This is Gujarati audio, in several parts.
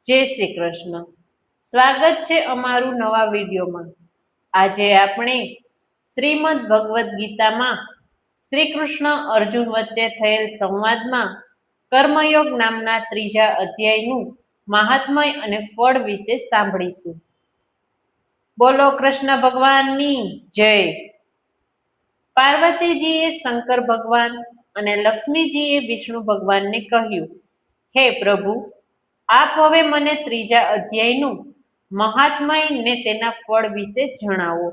જય શ્રી કૃષ્ણ. સ્વાગત છે અમારું નવા વિડીયોમાં. આજે આપણે શ્રીમદ ભગવદ્ ગીતામાં શ્રી કૃષ્ણ અર્જુન વચ્ચે થયેલ સંવાદમાં કર્મયોગ નામના ત્રીજા અધ્યાયનું મહાત્મય અને ફળ વિશે સાંભળીશું. બોલો કૃષ્ણ ભગવાનની જય. પાર્વતીજીએ શંકર ભગવાન અને લક્ષ્મીજીએ વિષ્ણુ ભગવાનને કહ્યું, હે પ્રભુ, આપ હવે મને ત્રીજા અધ્યાયનું મહાત્મય ને તેના ફળ વિશે જણાવો,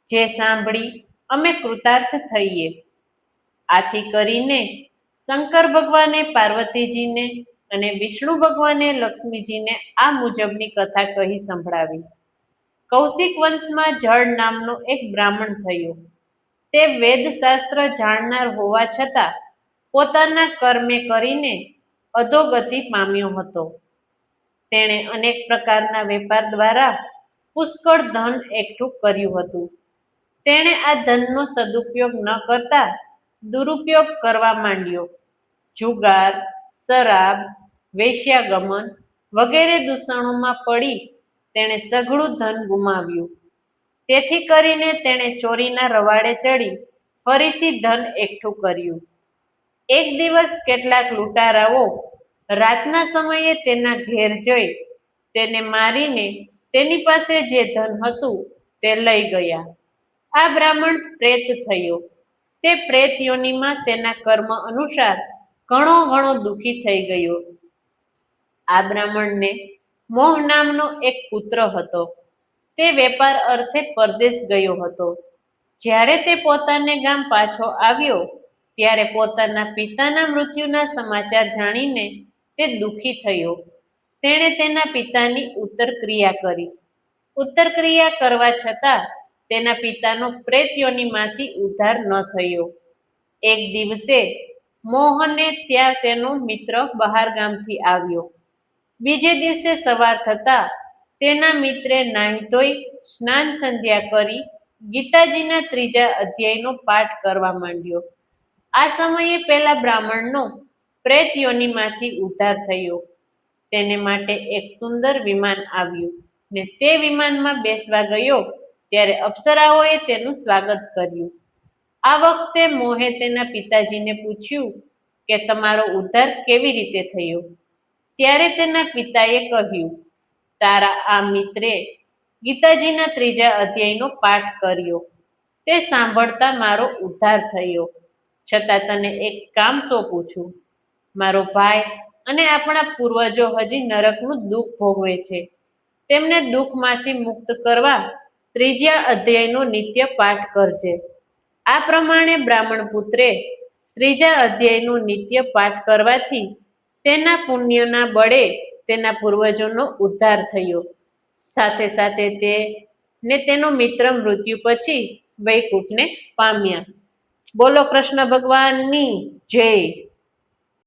જે સાંભળી અમે કૃતાર્થ થઈએ. આથી કરીને શંકર ભગવાને પાર્વતીજીને અને વિષ્ણુ ભગવાને લક્ષ્મીજીને આ મુજબની કથા કહી સંભળાવી. કૌશિક વંશમાં જળ નામનો એક બ્રાહ્મણ થયો. તે વેદશાસ્ત્ર જાણનાર હોવા છતાં પોતાના કર્મે કરીને અધોગતિ પામ્યો હતો. તેણે અનેક પ્રકારના વેપાર દ્વારા પુષ્કળ ધન એકઠું કર્યું હતું. તેણે આ ધનનો સદુપયોગ ન કરતા દુરુપયોગ કરવા માંડ્યો. જુગાર, શરાબ, વેશ્યાગમન વગેરે દૂષણોમાં પડી તેણે સઘળું ધન ગુમાવ્યું. તેથી કરીને તેણે ચોરીના રવાડે ચડી ફરીથી ધન એકઠું કર્યું. એક દિવસ કેટલાક લૂંટારાઓ રાતના સમયે તેના ઘેર જઈ તેને મારીને તેની પાસે જે ધન હતું તે લઈ ગયા. આ બ્રાહ્મણ પ્રેત થયો. તે પ્રેત યોનિમાં તેના કર્મ અનુસાર ઘણો દુઃખી થઈ ગયો. આ બ્રાહ્મણને મોહ નામનો એક પુત્ર હતો. તે વેપાર અર્થે પરદેશ ગયો હતો. જ્યારે તે પોતાને ગામ પાછો આવ્યો ત્યારે પોતાના પિતાના મૃત્યુના સમાચાર જાણીને તે દુઃખી થયો. તેણે તેના પિતાની ઉત્તરક્રિયા કરી. ઉત્તરક્રિયા કરવા છતાં તેના પિતાનો પ્રેત યોનિમાંથી ઉદ્ધાર ન થયો. એક દિવસે મોહને ત્યાં તેનો મિત્ર બહાર ગામથી આવ્યો. બીજે દિવસે સવાર થતાં તેના મિત્રે નાહી ધોઈ સ્નાન સંધ્યા કરી ગીતાજીના ત્રીજા અધ્યાયનો પાઠ કરવા માંડ્યો. આ સમયે પેલા બ્રાહ્મણનો પ્રેત યોનિમાંથી ઉદ્ધાર થયો. તેને માટે એક સુંદર વિમાન આવ્યું ને તે વિમાનમાં બેસવા ગયો ત્યારે અપ્સરાઓએ તેનું સ્વાગત કર્યું. આ વખતે મોહે તેના પિતાજીને પૂછ્યું કે તમારો ઉદ્ધાર કેવી રીતે થયો? ત્યારે તેના પિતાએ કહ્યું, તારા આ મિત્રે ગીતાજીના ત્રીજા અધ્યાયનો પાઠ કર્યો. તે સાંભળતા મારો ઉદ્ધાર થયો. છતાં તને એક કામ સોંપું છું. મારો ભાઈ અને આપણા પૂર્વજો હજી નરકનું દુઃખ ભોગવે છે. તેમને દુઃખમાંથી મુક્ત કરવા ત્રીજા અધ્યાયનો નિત્ય પાઠ કરજે. આ પ્રમાણે બ્રાહ્મણ પુત્રે ત્રીજા અધ્યાયનો નિત્ય પાઠ કરવાથી તેના પુણ્યના બળે તેના પૂર્વજોનો ઉદ્ધાર થયો. સાથે સાથે તે ને તેનો મિત્ર મૃત્યુ પછી વૈકુંઠને પામ્યા. બોલો કૃષ્ણ ભગવાનની જય.